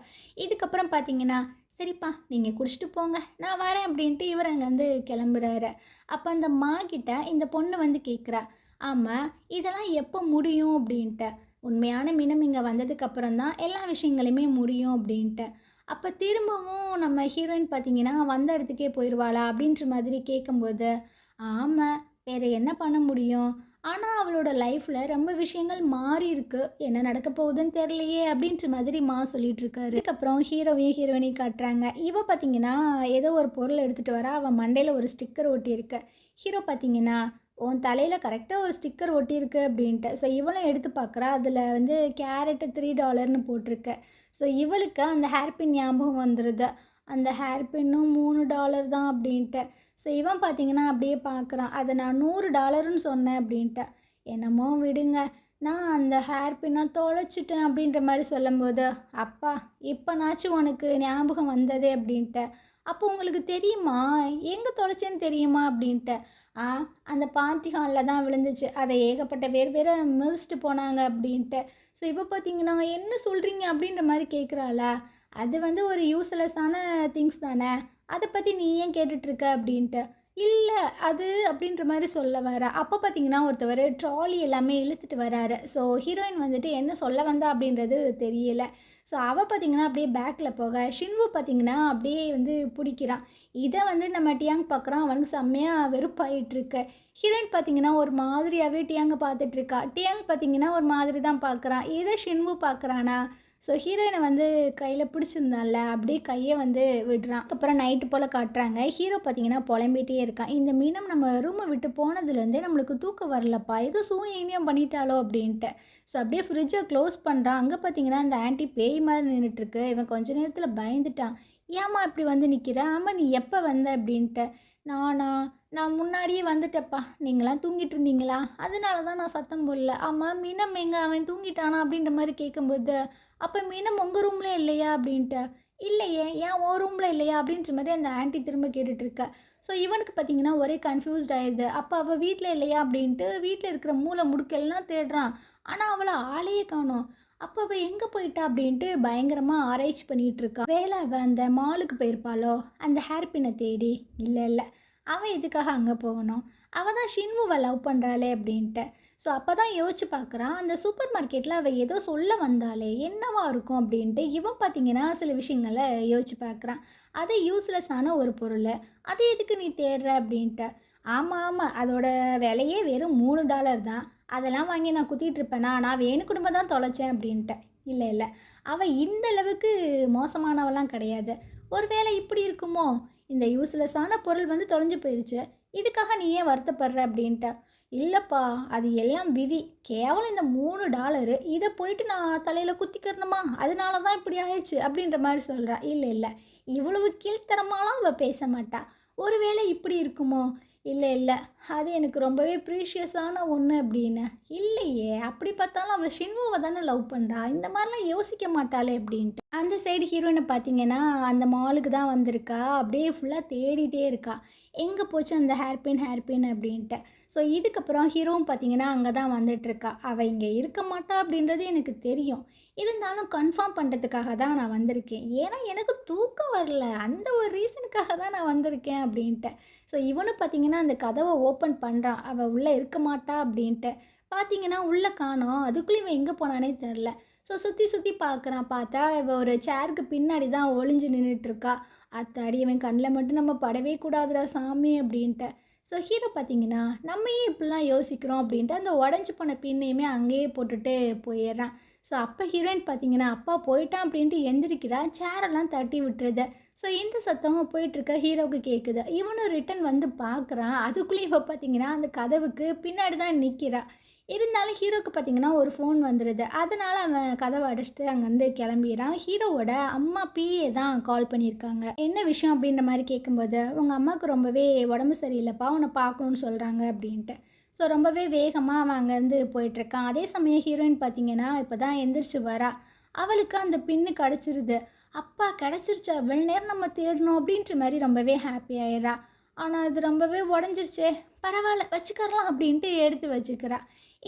இதுக்கப்புறம் பார்த்தீங்கன்னா சரிப்பா நீங்கள் குடிச்சிட்டு போங்க நான் வரேன் அப்படின்ட்டு இவர் அங்கேருந்து கிளம்புறாரு. அப்போ அந்த கிட்ட இந்த பொண்ணு வந்து கேட்குறா, ஆமாம் இதெல்லாம் எப்போ முடியும் அப்படின்ட்டு. உண்மையான மினம் இங்கே வந்ததுக்கப்புறம் தான் எல்லா விஷயங்களுமே முடியும் அப்படின்ட்டு. அப்போ திரும்பவும் நம்ம ஹீரோயின் பார்த்தீங்கன்னா வந்த இடத்துக்கே போயிடுவாளா அப்படின்ற மாதிரி கேட்கும்போது ஆமாம் வேறு என்ன பண்ண முடியும், ஆனால் அவளோட லைஃப்பில் ரொம்ப விஷயங்கள் மாறி இருக்கு, என்ன நடக்க போகுதுன்னு தெரியலையே அப்படின்ற மாதிரி சொல்லிட்டு இருக்காரு. அதுக்கப்புறம் ஹீரோவையும் ஹீரோயினையும் காட்டுறாங்க. இவ பார்த்தீங்கன்னா ஏதோ ஒரு பொருள் எடுத்துகிட்டு வரா, அவன் மண்டையில் ஒரு ஸ்டிக்கர் ஒட்டியிருக்கு. ஹீரோ பார்த்தீங்கன்னா உன் தலையில் கரெக்டாக ஒரு ஸ்டிக்கர் ஒட்டியிருக்கு அப்படின்ட்டு. ஸோ இவளும் எடுத்து பார்க்குறா, அதில் வந்து கேரட்டு $3 போட்டிருக்கு. ஸோ இவளுக்கு அந்த ஹேர்பின் ஞாபகம் வந்துடுது, அந்த ஹேர்பின்னும் $3 தான் அப்படின்ட்டு. ஸோ இவன் பார்த்தீங்கன்னா அப்படியே பார்க்குறான், அதை நான் $100ன்னு சொன்னேன் அப்படின்ட்டு. என்னமோ விடுங்க, நான் அந்த ஹேர்பின்னை தொலைச்சிட்டேன் அப்படின்ற மாதிரி சொல்லும்போது அப்பா இப்போனாச்சும் உனக்கு ஞாபகம் வந்ததே அப்படின்ட்டு. அப்போ உங்களுக்கு தெரியுமா எங்கே தொலைச்சேன்னு தெரியுமா அப்படின்ட்டு. அந்த பார்ட்டி ஹாலில் தான் விழுந்துச்சு, அதை ஏகப்பட்ட பேர் மிதிச்சிட்டு போனாங்க அப்படின்ட்டு. ஸோ இப்போ பார்த்தீங்கன்னா என்ன சொல்கிறீங்க அப்படின்ற மாதிரி கேட்குறாளா. அது வந்து ஒரு யூஸ்லெஸ்ஸான திங்ஸ் தானே, அதை பற்றி நீ ஏன் கேட்டுட்ருக்க அப்படின்ட்டு. இல்லை அது அப்படின்ற மாதிரி சொல்ல வர. அப்போ பார்த்தீங்கன்னா ஒருத்தவர் ட்ராலி எல்லாமே இழுத்துட்டு வராரு. ஸோ ஹீரோயின் வந்துட்டு என்ன சொல்ல வந்தா அப்படின்றது தெரியல. ஸோ அவள் பார்த்தீங்கன்னா அப்படியே பேக்கில் போக ஷின்வு பார்த்தீங்கன்னா அப்படியே வந்து பிடிக்கிறான். இதை வந்து நம்ம டியாங் பார்க்குறான், அவனுக்கு செம்மையாக வெறுப்பாயிட்டுருக்கு. ஹீரோயின் பார்த்தீங்கன்னா ஒரு மாதிரியாகவே டியாங்கை பார்த்துட்ருக்கா. டியாங் பார்த்தீங்கன்னா ஒரு மாதிரி தான் பார்க்குறான். இதை ஷின்வு பார்க்குறானா, ஸோ ஹீரோயினை வந்து கையில் பிடிச்சிருந்தான்ல அப்படியே கையை வந்து விடுறான். அப்புறம் நைட்டு போல் காட்டுறாங்க. ஹீரோ பார்த்தீங்கன்னா புலம்பிகிட்டே இருக்கான். இந்த மீனம் நம்ம ரூமை விட்டு போனதுலேருந்தே நம்மளுக்கு தூக்கம் வரலப்பா, ஏதோ சூனியம் பண்ணிட்டாலோ அப்படின்ட்டு. ஸோ அப்படியே ஃப்ரிட்ஜை க்ளோஸ் பண்ணுறான். அங்கே பார்த்தீங்கன்னா அந்த ஆன்ட்டி பேய் மாதிரி நின்றுட்டுருக்கு. இவன் கொஞ்ச நேரத்தில் பயந்துட்டான். ஏம்மா இப்படி வந்து நிற்கிற? ஆமாம், நீ எப்போ வந்த அப்படின்ட்டு. நானா நான் முன்னாடியே வந்துட்டப்பா, நீங்களாம் தூங்கிட்டு இருந்தீங்களா, அதனால தான் நான் சத்தம் போடல. ஆமாம், மீனம் எங்கே, அவன் தூங்கிட்டானா அப்படின்ற மாதிரி கேட்கும்போது, அப்போ மீனம் உங்கள் ரூம்ல இல்லையா அப்படின்ட்டு. இல்லையே, ஏன் ஓ ரூமில் இல்லையா அப்படின்ற மாதிரி அந்த ஆன்ட்டி திரும்ப கேட்டுட்ருக்க. ஸோ இவனுக்கு பார்த்தீங்கன்னா ஒரே கன்ஃபியூஸ்ட் ஆயிடுது. அப்போ அவள் வீட்டில் இல்லையா அப்படின்ட்டு வீட்டில் இருக்கிற மூளை முடுக்கெல்லாம் தேடுறான். ஆனால் அவளை ஆளையே காணோம். அப்போ அவள் எங்கே போயிட்டா அப்படின்ட்டு பயங்கரமாக ஆராய்ச்சி பண்ணிகிட்டு இருக்கான். வேலை அவள் அந்த மாலுக்கு போயிருப்பாளோ அந்த ஹேர் பின்னை தேடி. இல்லை, அவன் எதுக்காக அங்கே போகணும், அவள் தான் ஷின்வுவை லவ் பண்ணுறாளே அப்படின்ட்டு. ஸோ அப்போ தான் யோசிச்சு பார்க்குறான், அந்த சூப்பர் மார்க்கெட்டில் அவள் ஏதோ சொல்ல வந்தாலே என்னவா இருக்கும் அப்படின்ட்டு. இவன் பார்த்தீங்கன்னா சில விஷயங்களை யோசிச்சு பார்க்குறான். அது யூஸ்லெஸ்ஸான ஒரு பொருள், அது எதுக்கு நீ தேடுற அப்படின்ட்டு. ஆமாம், அதோட விலையே வெறும் $3 தான், அதெல்லாம் வாங்கி நான் குத்திட்டு இருப்பேனா, நான் வேணு குடும்பம் தான் தொலைச்சேன் அப்படின்ட்டு. இல்லை, அவள் இந்த அளவுக்கு மோசமானவெல்லாம் கிடையாது. ஒருவேளை இப்படி இருக்குமோ, இந்த யூஸ்லெஸ்ஸான பொருள் வந்து தொலைஞ்சு போயிடுச்சு, இதுக்காக நீ ஏன் வருத்தப்படுற அப்படின்ட்டு. இல்லைப்பா, அது எல்லாம் விதி, கேவலம் இந்த $3, இதை போயிட்டு நான் தலையில் குத்திக்கிறணுமா, அதனால தான் இப்படி ஆயிடுச்சு அப்படின்ற மாதிரி சொல்கிறா. இல்லை, இவ்வளவு கீழ்த்தரமாலாம் அவள் பேச மாட்டா. ஒருவேளை இப்படி இருக்குமோ, இல்லை, அது எனக்கு ரொம்பவே ப்ரீஷியஸான ஒன்று அப்படின்னு. இல்லையே, அப்படி பார்த்தாலும் அவள் ஷின்வுவை தானே லவ் பண்ணுறா, இந்த மாதிரிலாம் யோசிக்க மாட்டாளே அப்படின்ட்டு. அந்த சைடு ஹீரோயினை பார்த்தீங்கன்னா அந்த மாலுக்கு தான் வந்திருக்கா. அப்படியே ஃபுல்லாக தேடிட்டே இருக்கா, எங்கே போச்சு அந்த ஹேர்பின் அப்படின்ட்டு. ஸோ இதுக்கப்புறம் ஹீரோவும் பார்த்தீங்கன்னா அங்கே தான் வந்துட்டுருக்கா. அவள் இங்கே இருக்க மாட்டா அப்படின்றது எனக்கு தெரியும், இருந்தாலும் கன்ஃபார்ம் பண்ணுறதுக்காக தான் நான் வந்திருக்கேன். ஏன்னா எனக்கு தூக்கம் வரல, அந்த ஒரு ரீசனுக்காக தான் நான் வந்திருக்கேன் அப்படின்ட்டு. ஸோ இவனும் பார்த்தீங்கன்னா அந்த கதவை ஓப்பன் பண்ணுறான், அவள் உள்ளே இருக்க மாட்டா அப்படின்ட்டு. பார்த்தீங்கன்னா உள்ளே காணோம். அதுக்குள்ளே இவன் எங்கே போனானே தெரில. ஸோ சுற்றி பார்க்குறான். பார்த்தா இவள் ஒரு சேருக்கு பின்னாடி தான் ஒளிஞ்சு நின்றுட்டுருக்கா. அத்தாடி, இவன் கண்ணில் மட்டும் நம்ம படவே கூடாதுடா சாமி அப்படின்ட்டு. ஸோ ஹீரோ பார்த்தீங்கன்னா நம்ம ஏன் இப்படிலாம் யோசிக்கிறோம் அப்படின்ட்டு அந்த உடஞ்சி போன பின்னையுமே அங்கேயே போட்டுட்டு போயிடுறான். ஸோ அப்போ ஹீரோயின் பார்த்தீங்கன்னா அப்பா போயிட்டான் அப்படின்ட்டு எந்திரிக்கிறா, சேரெல்லாம் தட்டி விட்டுருது. ஸோ இந்த சத்தமும் போயிட்டுருக்க ஹீரோவுக்கு கேட்குது. இவனும் ரிட்டன் வந்து பார்க்குறான். அதுக்குள்ளேயே இப்போ பார்த்தீங்கன்னா அந்த கதவுக்கு பின்னாடி தான் நிற்கிறா. இருந்தாலும் ஹீரோவுக்கு பார்த்தீங்கன்னா ஒரு ஃபோன் வந்துடுது. அதனால் அவன் கதவை அடைச்சிட்டு அங்கேருந்து கிளம்பிடுறான். ஹீரோவோட அம்மா பிஏ தான் கால் பண்ணியிருக்காங்க. என்ன விஷயம் அப்படின்ற மாதிரி கேட்கும்போது, உங்கள் அம்மாவுக்கு ரொம்பவே உடம்பு சரியில்லைப்பா, உன்னை பார்க்கணுன்னு சொல்கிறாங்க அப்படின்ட்டு. ஸோ ரொம்பவே வேகமாக அவன் அங்கேருந்து போயிட்டுருக்கான். அதே சமயம் ஹீரோயின் பார்த்தீங்கன்னா இப்போ தான் எந்திரிச்சு வரா. அவளுக்கு அந்த பின்னு கிடச்சிருது. அப்பா கிடச்சிருச்சா, இவ்வளோ நேரம் நம்ம தேடணும் அப்படின்ற மாதிரி ரொம்பவே ஹாப்பி ஆயிடுறா. ஆனால் அது ரொம்பவே உடஞ்சிருச்சே, பரவாயில்ல வச்சுக்கரலாம் அப்படின்ட்டு எடுத்து வச்சுக்கிறா.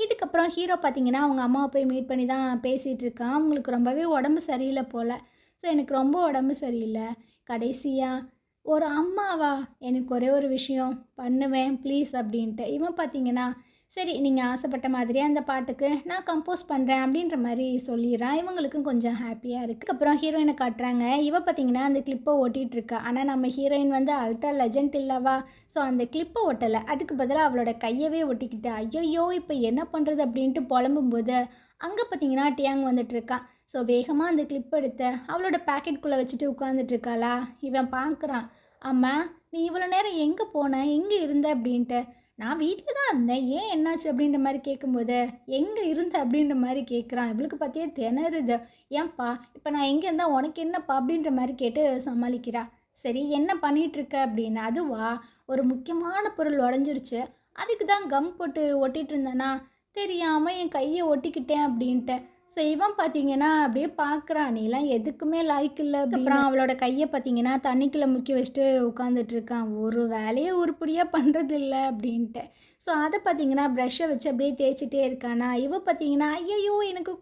இதுக்கப்புறம் ஹீரோ பார்த்தீங்கன்னா அவங்க அம்மாவை போய் மீட் பண்ணி தான் பேசிகிட்டு இருக்கான். அவங்களுக்கு ரொம்பவே உடம்பு சரியில்லை போல். ஸோ எனக்கு ரொம்ப உடம்பு சரியில்லை, கடைசியாக ஒரு அம்மாவா, எனக்கு ஒரே ஒரு விஷயம் பண்ணுவேன் ப்ளீஸ் அப்படின்ட்டு. இவன் பார்த்தீங்கன்னா சரி, நீங்கள் ஆசைப்பட்ட மாதிரியே அந்த பாட்டுக்கு நான் கம்போஸ் பண்ணுறேன் அப்படின்ற மாதிரி சொல்லிடுறான். இவங்களுக்கும் கொஞ்சம் ஹாப்பியாக இருக்குது. அப்புறம் ஹீரோயினை காட்டுறாங்க. இவ பார்த்தீங்கன்னா அந்த கிளிப்பை ஓட்டிகிட்ருக்கா. ஆனால் நம்ம ஹீரோயின் வந்து அல்ட்ரா லெஜண்ட் இல்லவா, ஸோ அந்த கிளிப்பை ஒட்டலை, அதுக்கு பதிலாக அவளோட கையவே ஒட்டிக்கிட்டு ஐயோ இப்போ என்ன பண்ணுறது அப்படின்ட்டு புலம்பும்போது அங்கே பார்த்தீங்கன்னா டியாங் வந்துட்டுருக்கான். ஸோ வேகமாக அந்த கிளிப் எடுத்து அவளோட பேக்கெட்குள்ளே வச்சுட்டு உட்காந்துட்ருக்காளா. இவன் பார்க்குறான், அம்மா நீ இவ்வளோ நேரம் எங்கே போன, எங்கே இருந்த அப்படின்ட்டு. நான் வீட்டில் தான் இருந்தேன், ஏன் என்னாச்சு அப்படின்ற மாதிரி கேட்கும்போது எங்கே இருந்த அப்படின்ற மாதிரி கேட்குறான். இவளுக்கு பார்த்தியே திணறுது. ஏன்ப்பா இப்போ நான் எங்கே இருந்தால் உனக்கு என்னப்பா அப்படின்ற மாதிரி கேட்டு சமாளிக்கிறா. சரி என்ன பண்ணிகிட்ருக்க அப்படின்னு. அதுவா, ஒரு முக்கியமான பொருள் உடஞ்சிருச்சு, அதுக்கு தான் கம் போட்டு ஒட்டிகிட்டு இருந்தேனா, தெரியாமல் என் கையை ஒட்டிக்கிட்டேன் அப்படின்ட்டு. ஸோ இவன் பார்த்தீங்கன்னா அப்படியே பார்க்குறான், நீலாம் எதுக்குமே லாய்க்கு இல்லை. அப்புறம் அவளோட கையை பார்த்தீங்கன்னா தண்ணிக்குள்ளே முக்கி வச்சுட்டு உட்காந்துட்ருக்கான். ஒரு வேலையை உருப்படியாக பண்ணுறது இல்லை அப்படின்ட்டு. ஸோ அதை பார்த்தீங்கன்னா ப்ரஷ்ஷை வச்சு அப்படியே தேய்ச்சிட்டே இருக்கானா. இவன் பார்த்தீங்கன்னா ஐயோ எனக்கு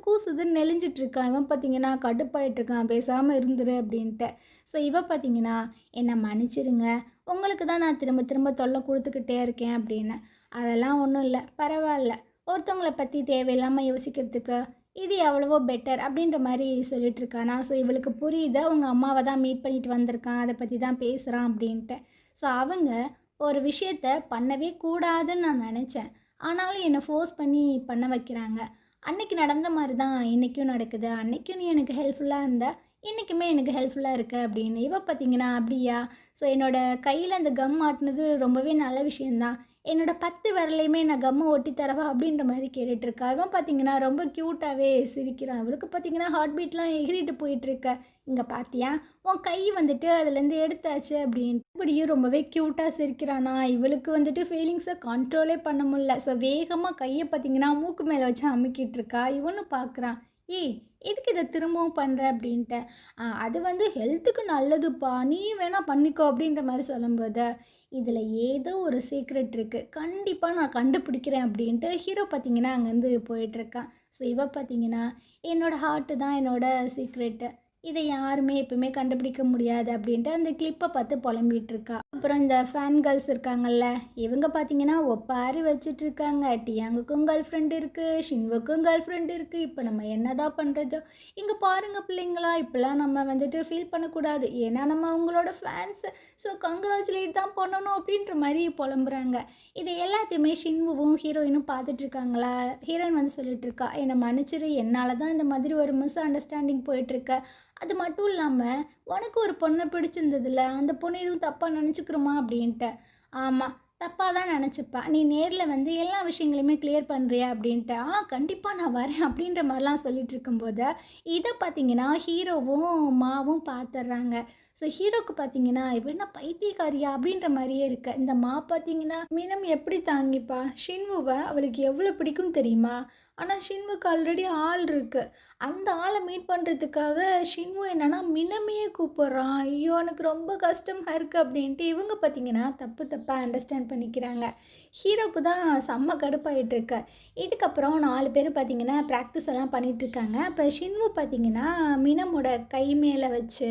கூசுதுன்னு நெளிஞ்சிட்ருக்கான். இவன் பார்த்தீங்கன்னா கடுப்பாயிட்ருக்கான், பேசாமல் இருந்துரு அப்படின்ட்டு. ஸோ இவன் பார்த்தீங்கன்னா என்னை மன்னிச்சிருங்க, உங்களுக்கு தான் நான் திரும்ப திரும்ப தொல்லை கொடுத்துக்கிட்டே இருக்கேன் அப்படின்னு. அதெல்லாம் ஒன்றும் இல்லை, பரவாயில்ல, ஒருத்தவங்களை பற்றி தேவையில்லாமல் யோசிக்கிறதுக்கு இது எவ்வளவோ பெட்டர் அப்படின்ற மாதிரி சொல்லிகிட்ருக்கானா. ஸோ இவளுக்கு புரியுது, அவங்க அம்மாவை தான் மீட் பண்ணிட்டு வந்திருக்கான், அதை பற்றி தான் பேசுகிறான் அப்படின்ட்டு. ஸோ அவங்க ஒரு விஷயத்த பண்ணவே கூடாதுன்னு நான் நினச்சேன், ஆனாலும் என்னை ஃபோர்ஸ் பண்ணி பண்ண வைக்கிறாங்க. அன்னைக்கு நடந்த மாதிரி தான் இன்றைக்கும் நடக்குது. அன்னைக்கும் நீ எனக்கு ஹெல்ப்ஃபுல்லாக இருந்த, இன்றைக்குமே எனக்கு ஹெல்ப்ஃபுல்லாக இருக்க அப்படின்னு. இவ பார்த்தீங்கன்னா, அப்படியா? ஸோ என்னோட கையில் அந்த கம் மாட்டுனது ரொம்பவே நல்ல விஷயந்தான். என்னோட 10 விரலையுமே நான் கம்ம ஒட்டி தரவா? அப்படின்ற மாரி கேட்டுட்ருக்கா. இவன் பார்த்தீங்கன்னா, ரொம்ப க்யூட்டாவே சிரிக்கிறான். இவளுக்கு பார்த்தீங்கன்னா, ஹார்ட் பீட்லாம் எகிறிட்டு போயிட்டுருக்க. "இங்க பார்த்தியா? உன் கை வந்துட்டு அதுலேருந்து எடுத்தாச்சு" அப்படின்ட்டு. இப்படியும் ரொம்பவே க்யூட்டாக சிரிக்கிறானா, இவளுக்கு வந்துட்டு ஃபீலிங்ஸை கண்ட்ரோலே பண்ண முடியல. ஸோ வேகமாக கையை பார்த்தீங்கன்னா, மூக்கு மேலே வச்சு அமுக்கிட்டு இருக்கா. இவனும் பார்க்குறான். "ஏய், எதுக்கு இதை திரும்பவும் பண்ணுற?" அப்படின்ட்டு. அது வந்து ஹெல்த்துக்கு நல்லதுப்பா, நீ வேணா பண்ணிக்கோ" அப்படின்ற மாதிரி சொல்லும்போது, இதில் ஏதோ ஒரு சீக்ரெட் இருக்குது, கண்டிப்பாக நான் கண்டுபிடிக்கிறேன் அப்படின்ட்டு ஹீரோ பார்த்தீங்கன்னா அங்கேருந்து போயிட்டுருக்கான். ஸோ இவ பார்த்தீங்கன்னா, என்னோடய ஹார்ட்டு தான் என்னோட சீக்ரெட்டு, இதை யாருமே எப்பவுமே கண்டுபிடிக்க முடியாது அப்படின்ட்டு அந்த கிளிப்பை பார்த்து புலம்பிகிட்ருக்கா. அப்புறம் இந்த ஃபேன் கேர்ள்ஸ் இருக்காங்கல்ல, இவங்க பார்த்தீங்கன்னா ஒப்பாரி வச்சிட்ருக்காங்க. டியாங்குக்கும் கேர்ள் ஃப்ரெண்ட் இருக்குது, ஷின்வுக்கும் கேர்ள் ஃப்ரெண்ட் இருக்குது. இப்போ நம்ம என்னதான் பண்ணுறது? இங்கே பாருங்கள் பிள்ளைங்களா, இப்போலாம் நம்ம வந்துட்டு ஃபீல் பண்ணக்கூடாது, ஏன்னா நம்ம அவங்களோட ஃபேன்ஸு, ஸோ கங்க்ராச்சுலேட் தான் பண்ணணும் அப்படின்ற மாதிரி புலம்புறாங்க. இதை எல்லாத்தையுமே ஷின்வுவும் ஹீரோயினும் பார்த்துட்ருக்காங்களா. ஹீரோயின் வந்து சொல்லிட்டுருக்கா, என்னை மன்னிச்சிரு, என்னால் தான் இந்த மாதிரி ஒரு மிஸ் அண்டர்ஸ்டாண்டிங் போயிட்டுருக்க. அது மட்டும் இல்லாமல் உனக்கு ஒரு பொண்ணை பிடிச்சிருந்ததில்ல, அந்த பொண்ணு எதுவும் தப்பாக நினச்சிக்கிறோமா அப்படின்ட்டு. ஆமாம், தப்பாக தான் நினச்சிப்பேன், நீ நேரில் வந்து எல்லா விஷயங்களையுமே கிளியர் பண்ணுறியா அப்படின்ட்டு. கண்டிப்பாக நான் வரேன் அப்படின்ற மாதிரிலாம் சொல்லிட்டு இருக்கும்போது, இதை பார்த்தீங்கன்னா ஹீரோவும் மாவும் பார்த்துட்றாங்க. ஸோ ஹீரோக்கு பார்த்தீங்கன்னா, இவ என்ன பைத்தியக்காரியா அப்படின்ற மாதிரியே இருக்கு. இந்த மா பார்த்தீங்கன்னா, மீனம் எப்படி தாங்கிப்பா? ஷின்வுவை அவளுக்கு எவ்வளோ பிடிக்கும் தெரியுமா? ஆனால் ஷின்வுக்கு ஆல்ரெடி ஆள் இருக்குது. அந்த ஆளை மீட் பண்ணுறதுக்காக ஷின்வு என்னன்னா மினமையே கூப்பிட்றான். ஐயோ, எனக்கு ரொம்ப கஷ்டமாக இருக்குது அப்படின்ட்டு இவங்க பார்த்தீங்கன்னா தப்பாக அண்டர்ஸ்டாண்ட் பண்ணிக்கிறாங்க. ஹீரோக்கு தான் செம்ம கடுப்பாயிட்டுருக்கு. இதுக்கப்புறம் 4 பேர் பார்த்தீங்கன்னா ப்ராக்டிஸ் எல்லாம் பண்ணிகிட்ருக்காங்க. அப்போ ஷின்வு பார்த்தீங்கன்னா மினமோட கை மேலே வச்சு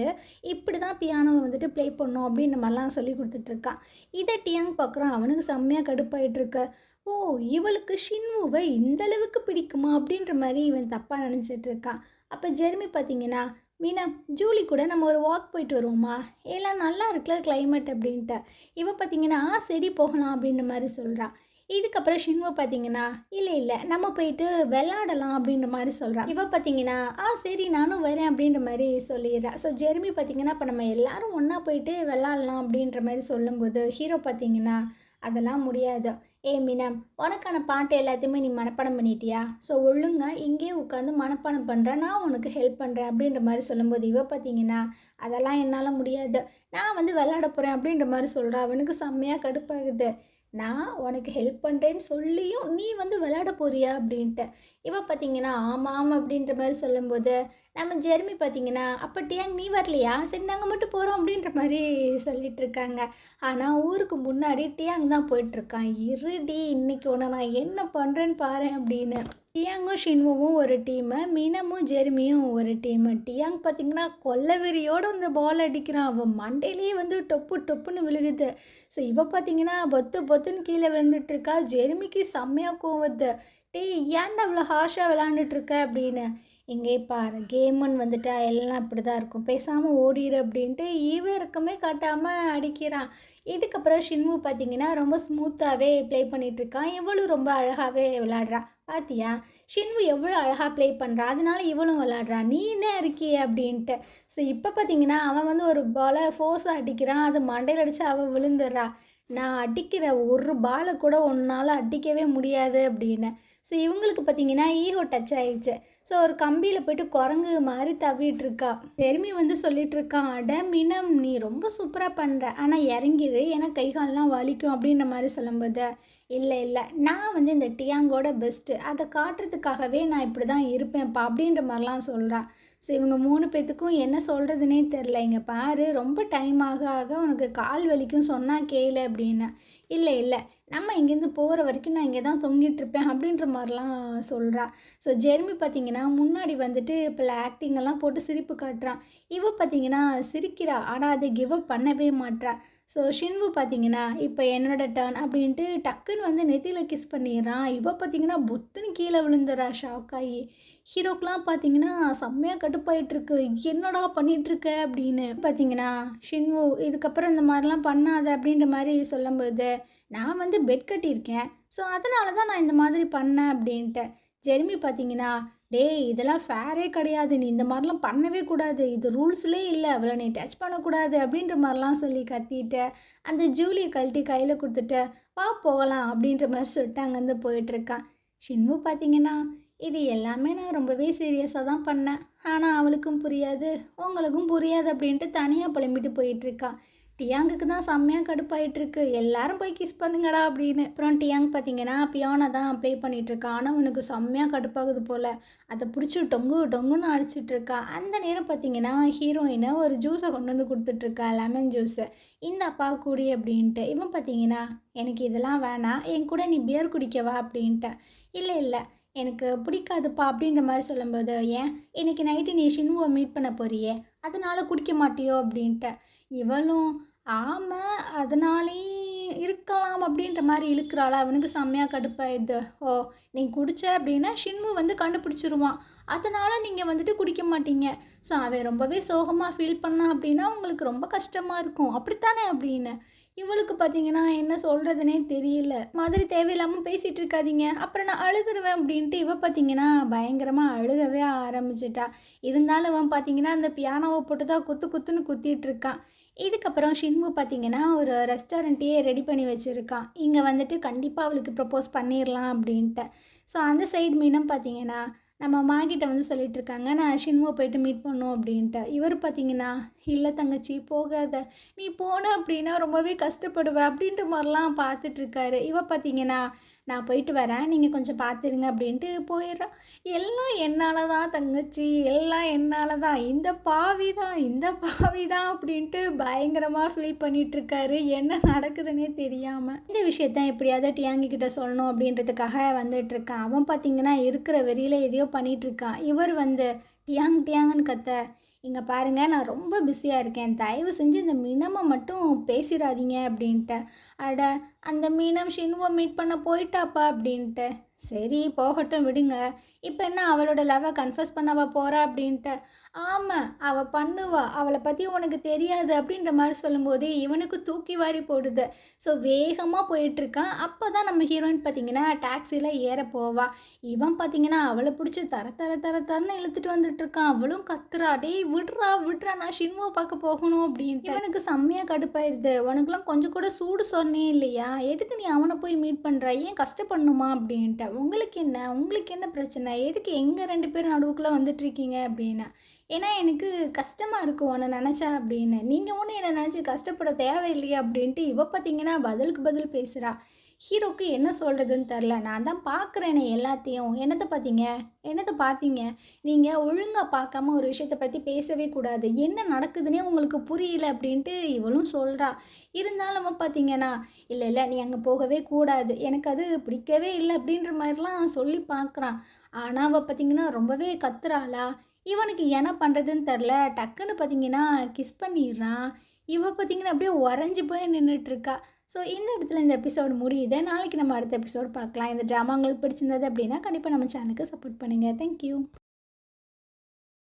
இப்படி தான் பியானோ வந்துட்டு ப்ளே பண்ணும் அப்படின்ற மாதிரிலாம் சொல்லி கொடுத்துட்ருக்கான். இதை டியாங் பார்க்குறான். அவனுக்கு செம்மையாக கடுப்பாயிட்டுருக்கு. ஓ, இவளுக்கு ஷின்வுவை இந்தளவுக்கு பிடிக்குமா அப்படின்ற மாதிரி இவன் தப்பாக நினச்சிட்ருக்கான். அப்போ ஜெர்மி பார்த்தீங்கன்னா, மீனா, ஜூலி கூட நம்ம ஒரு வாக் போயிட்டு வருவோமா, எல்லாம் நல்லா இருக்குல்ல கிளைமேட் அப்படின்ட்டு. இவ பார்த்தீங்கன்னா, சரி போகலாம் அப்படின்ற மாதிரி சொல்கிறான். இதுக்கப்புறம் ஷின்வை பார்த்தீங்கன்னா, இல்லை நம்ம போயிட்டு விளாடலாம் அப்படின்ற மாதிரி சொல்கிறான். இவ பார்த்தீங்கன்னா, சரி நானும் வரேன் அப்படின்ற மாதிரி சொல்லிடுறா. ஸோ ஜெர்மி பார்த்தீங்கன்னா, இப்போ நம்ம எல்லாரும் ஒன்றா போயிட்டு விளாட்லாம் அப்படின்ற மாதிரி சொல்லும்போது ஹீரோ பார்த்தீங்கன்னா, அதெல்லாம் முடியாது. மீனம், உனக்கான பாட்டு எல்லாத்தையுமே நீ மனப்பாடம் பண்ணிட்டியா? ஸோ ஒழுங்கா இங்கேயே உட்காந்து மனப்பாடம் பண்ணுறேன், நான் உனக்கு ஹெல்ப் பண்ணுறேன் அப்படின்ற மாதிரி சொல்லும்போது இவ பார்த்தீங்கன்னா, அதெல்லாம் என்னால் முடியாது, நான் வந்து விளையாட போகிறேன் அப்படின்ற மாதிரி சொல்கிறா. அவனுக்கு செம்மையாக கடுப்பாகுது. நான் உனக்கு ஹெல்ப் பண்ணுறேன்னு சொல்லியும் நீ வந்து விளையாட போறியா அப்படின்ட்டு. இவ பார்த்தீங்கன்னா, ஆமாம் அப்படின்ற மாதிரி சொல்லும்போது நம்ம ஜெர்மி பார்த்தீங்கன்னா, அப்போ டியாங் நீ வரலையா? சரி நாங்கள் மட்டும் போகிறோம் அப்படின்ற மாதிரி சொல்லிகிட்ருக்காங்க. ஆனால் ஊருக்கு முன்னாடி டியாங் தான் போயிட்டுருக்கான். இருடி, இன்னைக்கு உன்னை நான் என்ன பண்ணுறேன்னு பாரு அப்படின்னு. டியாங்கும் ஷின்வுவும் ஒரு டீமு, மீனமும் ஜெர்மியும் ஒரு டீமு. டியாங் பார்த்தீங்கன்னா கொல்லவெறியோடு அந்த பால் அடிக்கிறான். அவன் மண்டையிலேயே வந்து டொப்புன்னு விழுகுது. ஸோ இவ பார்த்தீங்கன்னா பொத்துன்னு கீழே விழுந்துட்டுருக்கா. ஜெர்மிக்கு செம்மையாக கோவம் வருது. டேய், ஏன்டா அவ்வளோ ஹார்ஷாக விளாண்டுட்ருக்க அப்படின்னு. இங்கே பாரு, கேமுன்னு வந்துட்டா எல்லாம் இப்படி தான் இருக்கும், பேசாமல் ஓடிடு அப்படின்ட்டு ஈவ இறக்கமே காட்டாமல் அடிக்கிறான். இதுக்கப்புறம் ஷின்வு பார்த்தீங்கன்னா ரொம்ப ஸ்மூத்தாகவே ப்ளே பண்ணிகிட்ருக்கான். இவளும் ரொம்ப அழகாகவே விளாட்றா. பார்த்தியா, ஷின்வு எவ்வளோ அழகாக ப்ளே பண்ணுறா, அதனால இவளும் விளாட்றா, நீ தான் இருக்கியே அப்படின்ட்டு. ஸோ இப்போ பார்த்தீங்கன்னா அவன் வந்து ஒரு பாலை ஃபோர்ஸாக அடிக்கிறான். அது மண்டையில் அடித்து அவள் விழுந்துடுறா. நான் அடிக்கிற ஒரு பாலை கூட உன்னால் அடிக்கவே முடியாது அப்படின்னு. ஸோ இவங்களுக்கு பார்த்தீங்கன்னா ஈகோ டச் ஆயிடுச்சு. ஸோ ஒரு கம்பியில் போய்ட்டு குரங்கு மாதிரி தவிட்டுருக்கா. ஜெர்மி வந்து சொல்லிகிட்ருக்கான், அட மினம், நீ ரொம்ப சூப்பராக பண்ணுற, ஆனால் இறங்கிடு, ஏன்னா கை கால்லாம் வலிக்கும் அப்படின்ற மாதிரி சொல்லும்போது, இல்லை நான் வந்து இந்த டியாங்கோட பெஸ்ட்டு, அதை காட்டுறதுக்காகவே நான் இப்படி தான் இருப்பேன்ப்பா அப்படின்ற மாதிரிலாம் சொல்கிறா. ஸோ இவங்க 3 பேத்துக்கும் என்ன சொல்கிறதுனே தெரில. இங்கே பாரு, ரொம்ப டைம் ஆக உனக்கு கால் வலிக்கும், சொன்னால் கேளு அப்படின்னு. இல்லை நம்ம இங்கேருந்து போகிற வரைக்கும் நான் இங்கே தான் தொங்கிட்டுருப்பேன் அப்படின்ற மாதிரிலாம் சொல்கிறா. ஸோ ஜெர்மி பார்த்திங்கன்னா முன்னாடி வந்துட்டு இப்போ ஆக்டிங்கெல்லாம் போட்டு சிரிப்பு காட்டுறான். இவ பார்த்திங்கன்னா சிரிக்கிறா, ஆனால் அதை கிவ் அப் பண்ணவே மாட்றா. ஸோ ஷின்வு பார்த்திங்கன்னா இப்போ என்னோட டர்ன் அப்படின்ட்டு டக்குன்னு வந்து நெத்தியில் கிஸ் பண்ணிடுறான். இவ பார்த்திங்கன்னா புத்துன்னு கீழே விழுந்துறா ஷாக் ஆகி. ஹீரோக்கெலாம் பார்த்தீங்கன்னா செம்மையாக கடுப்பாயிட்ருக்கு, என்னடா பண்ணிகிட்ருக்க அப்படின்னு. பார்த்தீங்கன்னா ஷின்வு இதுக்கப்புறம் இந்த மாதிரிலாம் பண்ணாத அப்படின்ற மாதிரி சொல்லும்போது, நான் வந்து பெட் கட்டியிருக்கேன், ஸோ அதனால தான் நான் இந்த மாதிரி பண்ணேன் அப்படின்ட்டு. ஜெர்மி பார்த்தீங்கன்னா, "டேய் இதெல்லாம் ஃபேரே கிடையாது. நீ இந்த மாரிலாம் பண்ணவே கூடாது. இது ரூல்ஸ்லயே இல்ல. அவள நீ டச் பண்ணக்கூடாது." அப்படின்ற மாரிலாம் சொல்லி கத்திட்டு, அந்த ஜூலிய கழட்டி கையில குடுத்துட்டு, "வா போகலாம்." அப்படின்ற மாரி சொல்லிட்டு அங்கேருந்து போயிட்டுருக்கான். ஷின்வு பார்த்தீங்கன்னா, "இது எல்லாமே நான் ரொம்பவே சீரியஸா தான் பண்ணேன். ஆனா அவளுக்கும் புரியாது, உங்களுக்கும் புரியாது." அப்படின்ட்டு தனியா புலம்பிட்டு போயிட்டுருக்கா. டியாங்குக்கு தான் செம்மையா கடுப்பாயிட்டுருக்கு. எல்லாரும் போய் கிஸ் பண்ணுங்கடா அப்படின்னு. அப்புறம் டியாங் பார்த்தீங்கன்னா, பியானோ தான் ப்ளே பண்ணிகிட்ருக்கான். ஆனால் அவனுக்கு செம்மையா கடுப்பாகுது போல். அதை பிடிச்சி டொங்கு டொங்குன்னு அடிச்சிட்ருக்கா. அந்த நேரம் பார்த்தீங்கன்னா, ஹீரோயினை ஒரு ஜூஸை கொண்டு வந்து கொடுத்துட்ருக்கா, லெமன் ஜூஸு. இந்தாப்பா குடி அப்படின்ட்டு. இவன் பார்த்தீங்கன்னா, எனக்கு இதெல்லாம் வேணாம், என் கூட நீ பியர் குடிக்கவா அப்படின்ட்டு. இல்லை இல்லை எனக்கு பிடிக்காதுப்பா அப்படின்ற மாதிரி சொல்லும்போது, ஏன் இன்னைக்கு நைட்டு நீ ஷின்வுவை மீட் பண்ண போறியே, அதனால குடிக்க மாட்டியோ அப்படின்ட்டு. இவளும் ஆமா அதனாலேயும் இருக்கலாம் அப்படின்ற மாதிரி இழுக்கிறாளா. அவனுக்கு செம்மையாக கடுப்பாயிடுது. ஓ நீ குடிச்ச அப்படின்னா ஷின்மு வந்து கண்டுபிடிச்சிருவான், அதனால் நீங்கள் வந்துட்டு குடிக்க மாட்டீங்க. ஸோ அவன் ரொம்பவே சோகமாக ஃபீல் பண்ணான் அப்படின்னா உங்களுக்கு ரொம்ப கஷ்டமாக இருக்கும் அப்படித்தானே அப்படின்னு. இவளுக்கு பார்த்தீங்கன்னா என்ன சொல்கிறதுனே தெரியல. மாதிரி தேவையில்லாமல் பேசிகிட்டு இருக்காதீங்க, அப்புறம் நான் அழுதுருவேன் அப்படின்ட்டு இவ பார்த்தீங்கன்னா பயங்கரமாக அழுகவே ஆரம்பிச்சிட்டா. இருந்தாலும் அவன் பார்த்தீங்கன்னா அந்த பியானோவை போட்டு தான் குத்து குத்துன்னு குத்திட்டு இருக்கான். இதுக்கப்புறம் ஷின்வு பார்த்தீங்கன்னா ஒரு ரெஸ்டாரண்ட்டையே ரெடி பண்ணி வச்சுருக்கான். இங்கே வந்துட்டு கண்டிப்பாக அவளுக்கு ப்ரப்போஸ் பண்ணிடலாம் அப்படின்ட்டு. ஸோ அந்த சைடு மீனம் பார்த்தீங்கன்னா நம்ம மாகிட்ட வந்து சொல்லிட்டு இருக்காங்க, நான் ஷின்வை போயிட்டு மீட் பண்ணோம் அப்படின்ட்டு. இவர் பார்த்தீங்கன்னா, இல்லை தங்கச்சி போகாத, நீ போன அப்படின்னா ரொம்பவே கஷ்டப்படுவ அப்படின்ற மாதிரிலாம் பார்த்துட்ருக்காரு. இவ பார்த்தீங்கன்னா, நான் போயிட்டு வரேன், நீங்கள் கொஞ்சம் பார்த்துருங்க அப்படின்ட்டு போயிடுறா. எல்லாம் என்னால் தான் தங்கச்சி, எல்லாம் என்னால் தான், இந்த பாவி தான் அப்படின்ட்டு பயங்கரமாக ஃபீல் பண்ணிகிட்ருக்காரு. என்ன நடக்குதுன்னே தெரியாமல். இந்த விஷயத்த எப்படியாவது டியாங்கி கிட்ட சொல்லணும் அப்படின்றதுக்காக வந்துட்டுருக்கான். அவன் பார்த்தீங்கன்னா இருக்கிற வெறியில் எதையோ பண்ணிகிட்ருக்கான். இவர் வந்து டியாங் டியாங்கன்னு கத்த, இங்கே பாருங்கள் நான் ரொம்ப பிஸியாக இருக்கேன், தயவு செஞ்சு இந்த மினமை மட்டும் பேசிடாதீங்க அப்படின்ட்டு. அட அந்த மீனம் ஷின்வை மீட் பண்ண போயிட்டாப்பா அப்படின்ட்டு. சரி போகட்டும் விடுங்க, இப்போ என்ன அவளோட லவ்வை கன்ஃபஸ் பண்ணவா போகிறா அப்படின்ட்டு. ஆமாம் அவள் பண்ணுவா, அவளை பற்றி உனக்கு தெரியாது அப்படின்ற மாதிரி சொல்லும்போது இவனுக்கு தூக்கி வாரி போடுது. ஸோ வேகமாக போயிட்டுருக்கான். அப்போ தான் நம்ம ஹீரோயின் பார்த்திங்கன்னா டாக்ஸியில் ஏற போவா. இவன் பார்த்திங்கன்னா அவளை பிடிச்சி தர தர தர தரன்னு இழுத்துட்டு வந்துட்டுருக்கான். அவளும் கத்துறா, டேய் விட்றா விட்றா நான் ஷின்வை பார்க்க போகணும் அப்படின்ட்டு. இவனுக்கு செம்மையாக கடுப்பாயிடுது. உனக்குலாம் கொஞ்சம் கூட சூடு சொன்னே இல்லையா, எதுக்கு நீ அவனை போய் மீட் பண்ணுற, ஏன் கஷ்டப்படணுமா அப்படின்ட்டு. உங்களுக்கு என்ன பிரச்சனை, எதுக்கு எங்கள் 2 பேரும் நடுவுக்குள்ளே வந்துட்டுருக்கீங்க அப்படின்னு. ஏன்னா எனக்கு கஷ்டமாக இருக்கும் உன்னை நினச்சா அப்படின்னு. நீங்கள் ஒன்றும் என்னை நினச்சி கஷ்டப்பட தேவையில்லையா அப்படின்ட்டு இவ பார்த்தீங்கன்னா பதிலுக்கு பதில் பேசுகிறா. ஹீரோக்கு என்ன சொல்கிறதுன்னு தெரில. நான் தான் பார்க்குறேனே எல்லாத்தையும், என்னத்தை பார்த்தீங்க, நீங்கள் ஒழுங்காக பார்க்காம ஒரு விஷயத்தை பற்றி பேசவே கூடாது, என்ன நடக்குதுன்னே உங்களுக்கு புரியல அப்படின்ட்டு இவளும் சொல்கிறா. இருந்தாலும் பார்த்தீங்கன்னா, இல்லை இல்லை நீ அங்கே போகவே கூடாது, எனக்கு அது பிடிக்கவே இல்லை அப்படின்ற மாதிரிலாம் சொல்லி பார்க்குறான். ஆனால் அவள் பார்த்தீங்கன்னா ரொம்பவே கத்துறாளா. இவனுக்கு என்ன பண்ணுறதுன்னு தெரில. டக்குன்னு பார்த்தீங்கன்னா கிஸ் பண்ணிடுறான். இவ பார்த்தீங்கன்னா அப்படியே உறைஞ்சி போய் நின்றுட்டுருக்கா. ஸோ இந்த இடத்துல இந்த எபிசோடு முடியுது. நாளைக்கு நம்ம அடுத்த எபிசோடு பார்க்கலாம். இந்த ட்ராமா உங்களுக்கு பிடிச்சிருந்தது அப்படின்னா கண்டிப்பாக நம்ம சேனலுக்கு சப்போர்ட் பண்ணுங்கள். தேங்க்யூ.